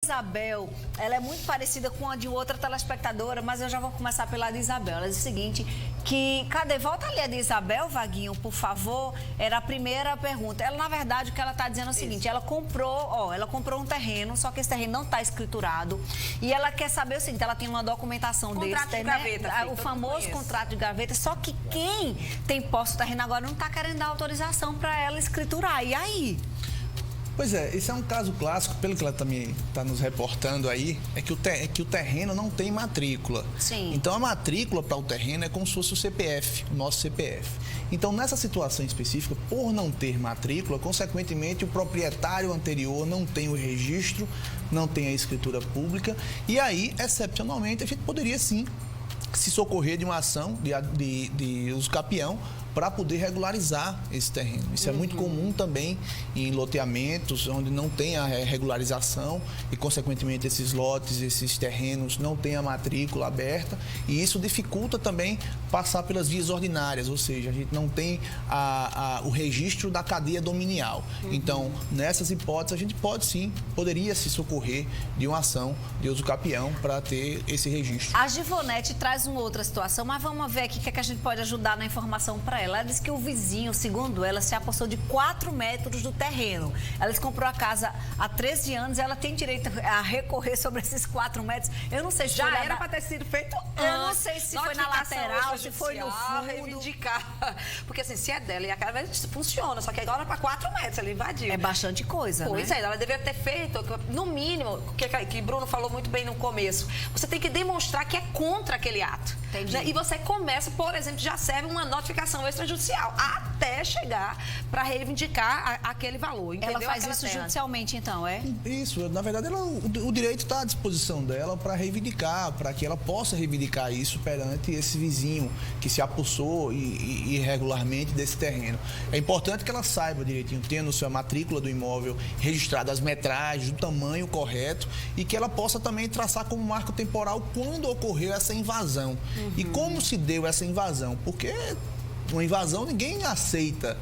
Isabel, ela é muito parecida com a de outra telespectadora, mas eu já vou começar pela de Isabel. Ela diz o seguinte, que, cadê? Volta ali a de Isabel, Vaguinho, por favor. Era a primeira pergunta. Ela, na verdade, o que ela está dizendo é o seguinte, ela comprou um terreno, só que esse terreno não está escriturado. E ela quer saber o seguinte, ela tem uma documentação contrato desse, de gaveta, né? O famoso contrato de gaveta, só que quem tem posse do terreno agora não está querendo dar autorização para ela escriturar. E aí? Pois é, esse é um caso clássico, pelo que ela também está nos reportando aí, é que o terreno não tem matrícula. Sim. Então, a matrícula para o terreno é como se fosse o CPF, o nosso CPF. Então, nessa situação específica, por não ter matrícula, consequentemente, o proprietário anterior não tem o registro, não tem a escritura pública, e aí, excepcionalmente, a gente poderia sim se socorrer de uma ação de uso capião para poder regularizar esse terreno. Isso é muito comum também em loteamentos onde não tem a regularização e, consequentemente, esses lotes, esses terrenos não têm a matrícula aberta e isso dificulta também passar pelas vias ordinárias, ou seja, a gente não tem o registro da cadeia dominial. Então, nessas hipóteses, a gente poderia se socorrer de uma ação de uso capião para ter esse registro. A Givonete traz uma outra situação, mas vamos ver aqui o que, é que a gente pode ajudar na informação para ela. Ela disse que o vizinho, segundo ela, se apossou de 4 metros do terreno. Ela comprou a casa há 13 anos, ela tem direito a recorrer sobre esses 4 metros. Eu não sei se já era para ter sido feito antes. Eu não sei se foi na lateral, se foi no fundo. Reivindicar. Porque assim, se é dela e a casa funciona, só que agora para 4 metros, ela invadiu. É bastante coisa, pois né? é, ela deveria ter feito, no mínimo, que Bruno falou muito bem no começo, você tem que demonstrar que é contra aquele ato. Entendi. Né? E você começa, por exemplo, já serve uma notificação extrajudicial até chegar para reivindicar aquele valor. Entendeu? Ela faz isso judicialmente, então, é? Isso, na verdade, o direito está à disposição dela para reivindicar, para que ela possa reivindicar isso perante esse vizinho que se apossou irregularmente desse terreno. É importante que ela saiba direitinho, tendo sua matrícula do imóvel registrada, as metragens, o tamanho correto e que ela possa também traçar como marco temporal quando ocorreu essa invasão. E como se deu essa invasão? Porque uma invasão ninguém aceita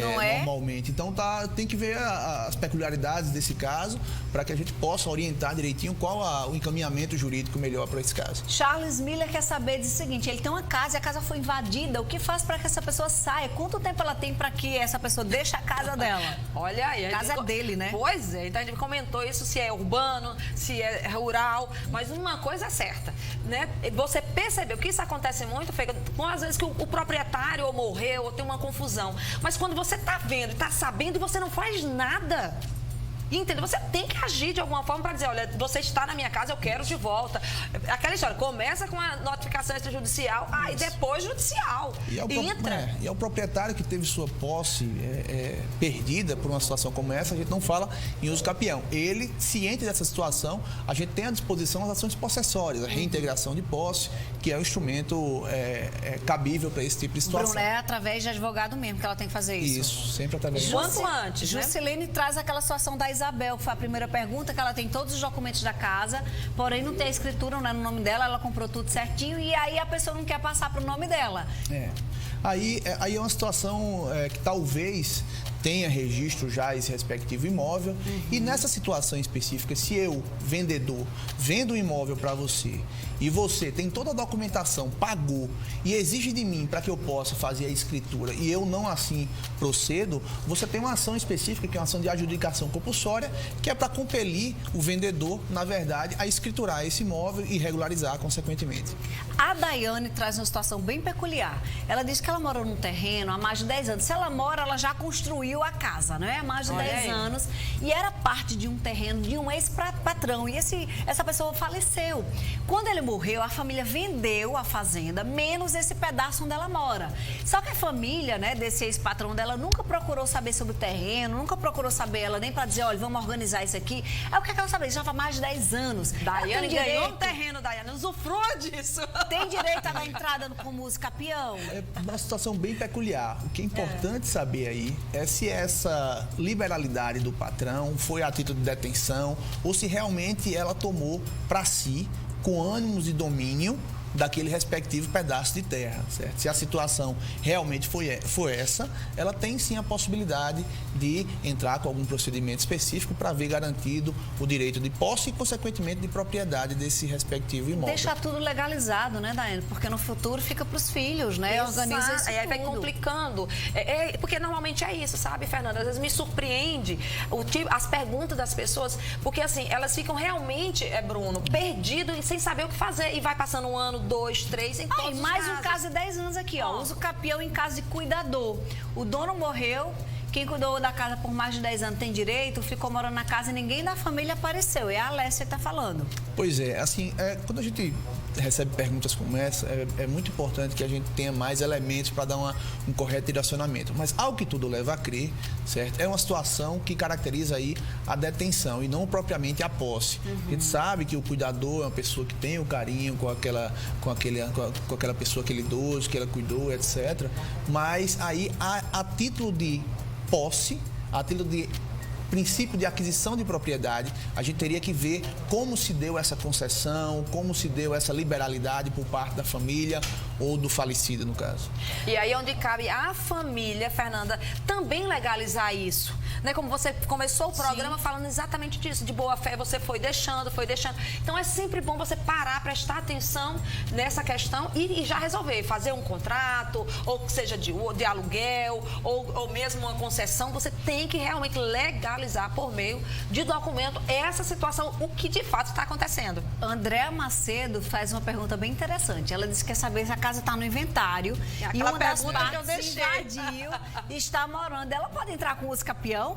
normalmente. Então tem que ver as peculiaridades desse caso para que a gente possa orientar direitinho qual o encaminhamento jurídico melhor para esse caso. Charles Miller quer saber diz o seguinte, ele tem uma casa e a casa foi invadida, o que faz para que essa pessoa saia? Quanto tempo ela tem para que essa pessoa deixe a casa dela? Olha aí. A casa é dele, né? Pois é, então a gente comentou isso, se é urbano, se é rural, mas uma coisa é certa, né? Você percebeu que isso acontece muito, às vezes que o proprietário ou morreu ou tem uma confusão, mas quando você está vendo, está sabendo e você não faz nada. Entendeu? Você tem que agir de alguma forma para dizer, olha, você está na minha casa, eu quero de volta. Aquela história, começa com a notificação extrajudicial, e depois judicial. E é o proprietário que teve sua posse perdida por uma situação como essa, a gente não fala em uso capião. Ele, ciente dessa situação, a gente tem à disposição as ações possessórias, a reintegração de posse, que é o instrumento cabível para esse tipo de situação. Bruno, é através de advogado mesmo que ela tem que fazer isso? Isso, sempre através de quanto antes, né? Juscelene traz aquela situação da Isabel, que foi a primeira pergunta, que ela tem todos os documentos da casa, porém não tem a escritura, não é no nome dela, ela comprou tudo certinho e aí a pessoa não quer passar para o nome dela. Aí é uma situação que talvez tenha registro já esse respectivo imóvel e nessa situação específica, se eu, vendedor, vendo um imóvel para você e você tem toda a documentação, pagou e exige de mim para que eu possa fazer a escritura e eu não assim procedo, você tem uma ação específica que é uma ação de adjudicação compulsória que é para compelir o vendedor, na verdade, a escriturar esse imóvel e regularizar consequentemente. A Daiane traz uma situação bem peculiar. Ela diz que ela morou num terreno há mais de 10 anos. Se ela mora, ela já construiu a casa, né? Há mais de 10 anos. E era parte de um terreno de um ex-patrão. E essa pessoa faleceu. Quando ele morreu, a família vendeu a fazenda, menos esse pedaço onde ela mora. Só que a família, né, desse ex-patrão dela nunca procurou saber sobre o terreno, nunca procurou saber ela nem para dizer, olha, vamos organizar isso aqui. É o que ela sabe, já faz mais de 10 anos. Daiane ganhou um terreno, Daiane, usufrua disso. Tem direito a dar entrada como uso capião? É uma situação bem peculiar. O que é importante saber aí é se essa liberalidade do patrão foi a título de detenção ou se realmente ela tomou para si, com ânimos de domínio, daquele respectivo pedaço de terra, certo? Se a situação realmente foi essa, ela tem sim a possibilidade de entrar com algum procedimento específico para ver garantido o direito de posse e, consequentemente, de propriedade desse respectivo imóvel. Deixar tudo legalizado, né, Daiane? Porque no futuro fica para os filhos, né? Organiza isso aí vai tudo. complicando. Porque normalmente é isso, sabe, Fernanda? Às vezes me surpreende as perguntas das pessoas, porque assim, elas ficam realmente, Bruno, perdidas e sem saber o que fazer. E vai passando 1 ano, 2, 3, em todos os mais casos. um caso de 10 anos aqui, ó. Uso capião em casa de cuidador. O dono morreu. Quem cuidou da casa por mais de 10 anos tem direito, ficou morando na casa e ninguém da família apareceu. É a Alessia que está falando. Pois é, assim, quando a gente recebe perguntas como essa, é muito importante que a gente tenha mais elementos para dar um correto direcionamento. Mas, ao que tudo leva a crer, certo? É uma situação que caracteriza aí a detenção e não propriamente a posse. A gente sabe que o cuidador é uma pessoa que tem o carinho com aquela pessoa, aquele idoso que ela cuidou, etc. Mas aí, a título de posse, a título de princípio de aquisição de propriedade, a gente teria que ver como se deu essa concessão, como se deu essa liberalidade por parte da família ou do falecido, no caso. E aí onde cabe a família, Fernanda, também legalizar isso. Né? Como você começou o programa falando exatamente disso, de boa fé, você foi deixando. Então é sempre bom você parar, prestar atenção nessa questão e já resolver, fazer um contrato, ou que seja de aluguel, ou mesmo uma concessão, você tem que realmente legalizar por meio de documento essa situação, o que de fato está acontecendo. Andréa Macedo faz uma pergunta bem interessante. Ela disse que quer saber se a casa está no inventário e uma das partes invadiu e está morando. Ela pode entrar com uso capião?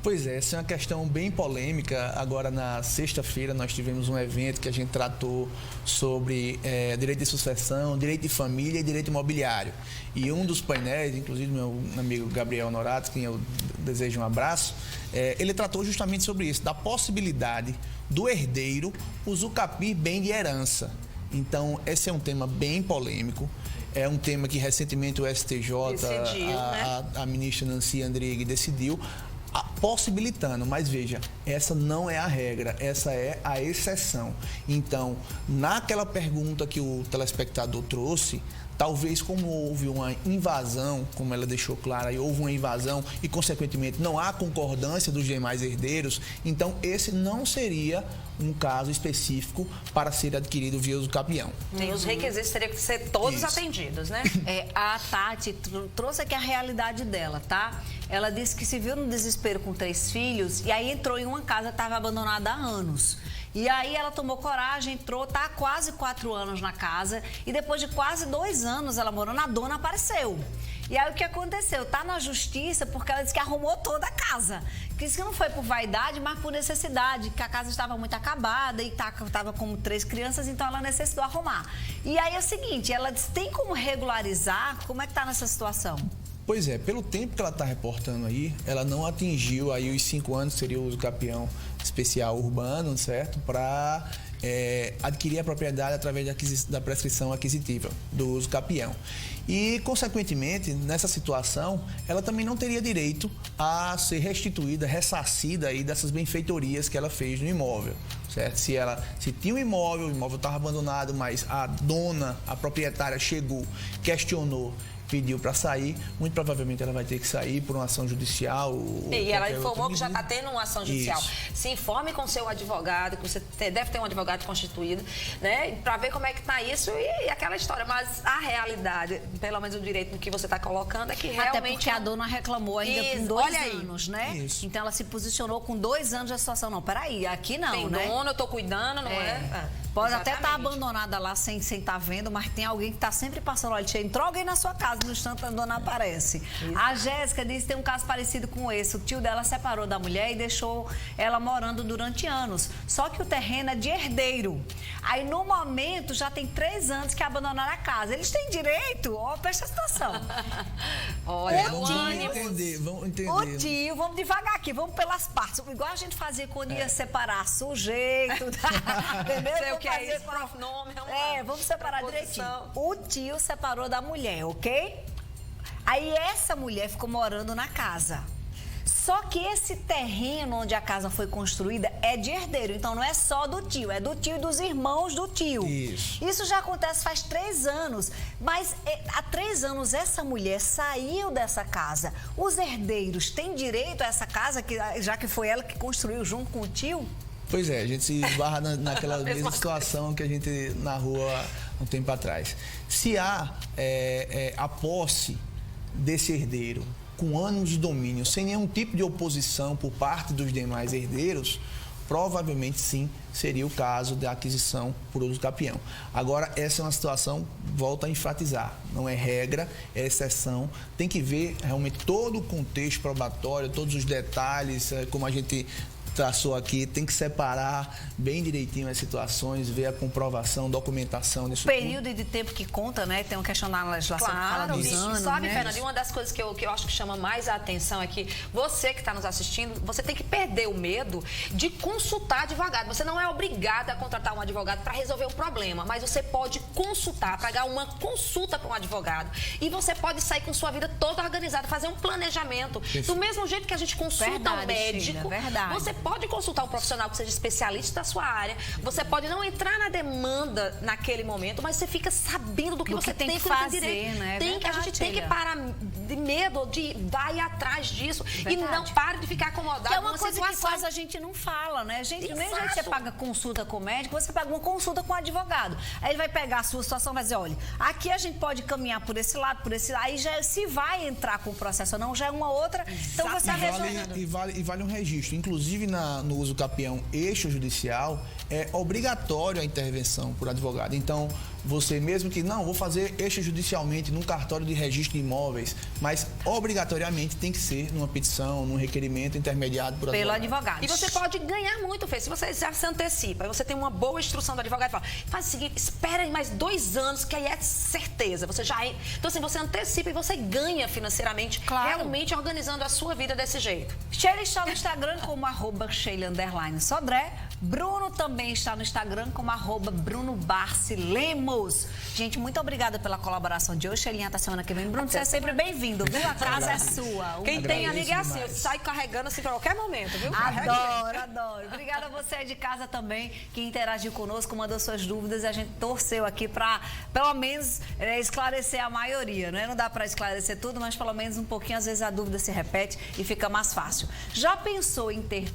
Pois é, essa é uma questão bem polêmica. Agora, na sexta-feira, nós tivemos um evento que a gente tratou sobre direito de sucessão, direito de família e direito imobiliário. E um dos painéis, inclusive meu amigo Gabriel Norato, quem eu desejo um abraço, ele tratou justamente sobre isso, da possibilidade do herdeiro usucapir bem de herança. Então, esse é um tema bem polêmico. É um tema que recentemente o STJ, a ministra Nancy Andrighi, decidiu possibilitando, mas veja, essa não é a regra, essa é a exceção. Então, naquela pergunta que o telespectador trouxe, talvez como houve uma invasão, como ela deixou clara, e houve uma invasão e, consequentemente, não há concordância dos demais herdeiros, então esse não seria um caso específico para ser adquirido via uso capião. E os requisitos teriam que ser todos atendidos, né? A Tati trouxe aqui a realidade dela, tá? Ela disse que se viu no desespero com 3 filhos e aí entrou em uma casa que estava abandonada há anos. E aí ela tomou coragem, entrou, tá há quase 4 anos na casa e depois de quase 2 anos ela morando, a dona apareceu. E aí o que aconteceu? Tá na justiça porque ela disse que arrumou toda a casa. Disse que não foi por vaidade, mas por necessidade, que a casa estava muito acabada e estava com 3 crianças, então ela necessitou arrumar. E aí é o seguinte, ela disse, tem como regularizar? Como é que tá nessa situação? Pois é, pelo tempo que ela está reportando aí, ela não atingiu aí os 5 anos, seria o uso capião especial urbano, certo? Para adquirir a propriedade através da prescrição aquisitiva do uso capião. E, consequentemente, nessa situação, ela também não teria direito a ser restituída, ressarcida aí dessas benfeitorias que ela fez no imóvel, certo? Se tinha um imóvel, o imóvel estava abandonado, mas a dona, a proprietária chegou, questionou, pediu para sair, muito provavelmente ela vai ter que sair por uma ação judicial. E ela informou que já está tendo uma ação judicial. Isso. Se informe com seu advogado, que você deve ter um advogado constituído, né? Para ver como é que está isso e aquela história. Mas a realidade, pelo menos o direito que você está colocando, é que realmente... Até porque a dona reclamou ainda com 2 anos, né? Isso. Então ela se posicionou com 2 anos da situação. Não, peraí, aqui não, tem né? dono, eu estou cuidando, não é? Pode até estar abandonada lá sem estar vendo, mas tem alguém que está sempre passando. Olha, entrou alguém na sua casa, no instante a dona aparece. Isso. A Jéssica disse que tem um caso parecido com esse. O tio dela separou da mulher e deixou ela morando durante anos. Só que o terreno é de herdeiro. Aí, no momento, já tem 3 anos que abandonaram a casa. Eles têm direito? Ó, presta atenção. Olha, vamos entender. O tio, vamos devagar aqui, vamos pelas partes. Igual a gente fazia quando ia separar sujeito, entendeu? Sei o que é isso, nome, vamos separar direitinho. O tio separou da mulher, ok? Aí essa mulher ficou morando na casa. Só que esse terreno onde a casa foi construída é de herdeiro. Então, não é só do tio, é do tio e dos irmãos do tio. Isso já acontece faz 3 anos. Mas há 3 anos essa mulher saiu dessa casa. Os herdeiros têm direito a essa casa, já que foi ela que construiu junto com o tio? Pois é, a gente se esbarra naquela mesma situação que a gente narrou há um tempo atrás. Se há a posse desse herdeiro com anos de domínio, sem nenhum tipo de oposição por parte dos demais herdeiros, provavelmente sim seria o caso da aquisição por uso capião. Agora, essa é uma situação, volto a enfatizar, não é regra, é exceção. Tem que ver realmente todo o contexto probatório, todos os detalhes, como a gente traçou aqui, tem que separar bem direitinho as situações, ver a comprovação, documentação disso. O período de tempo que conta, né? Tem um questionário na legislação que fala dos anos, sabe, né? Fernanda, uma das coisas que eu acho que chama mais a atenção é que você que está nos assistindo, você tem que perder o medo de consultar advogado. Você não é obrigada a contratar um advogado para resolver um problema, mas você pode consultar, pagar uma consulta para um advogado e você pode sair com sua vida toda organizada, fazer um planejamento. Isso. Do mesmo jeito que a gente consulta um médico, você pode consultar um profissional que seja especialista da sua área, você pode não entrar na demanda naquele momento, mas você fica sabendo do que você tem que fazer, né? A gente tem que parar de medo de vai atrás disso e não pare de ficar acomodado. Que é uma coisa que quase a gente não fala, né? Gente, nem jeito você paga consulta com o médico, você paga uma consulta com o advogado. Aí ele vai pegar a sua situação e vai dizer, olha, aqui a gente pode caminhar por esse lado, aí já se vai entrar com o processo ou não, já é uma outra. Então você vale um registro. Inclusive no uso capião extrajudicial, é obrigatório a intervenção por advogado. Então, você mesmo que não, vou fazer extrajudicialmente num cartório de registro de imóveis, mas obrigatoriamente tem que ser numa petição, num requerimento intermediado por pelo advogado. E você pode ganhar muito, Fê, se você já se antecipa, você tem uma boa instrução do advogado, faz o seguinte, espera aí mais 2 anos, que aí é certeza, você já... Então, assim, você antecipa e você ganha financeiramente, realmente organizando a sua vida desse jeito. Sheila está no Instagram como @Sheila_Sodré. Bruno também está no Instagram como @BrunoBarcilemos. Gente, muito obrigada pela colaboração de hoje. Sheilinha tá semana que vem. Bruno, você é sempre bem-vindo, viu? A casa é sua. Quem tem amiga é assim, eu saio carregando assim pra qualquer momento, viu? Adoro. Obrigada a você de casa também, que interagiu conosco, mandou suas dúvidas e a gente torceu aqui pra, pelo menos, esclarecer a maioria, né? Não dá pra esclarecer tudo, mas pelo menos um pouquinho, às vezes a dúvida se repete e fica mais fácil. Já pensou em ter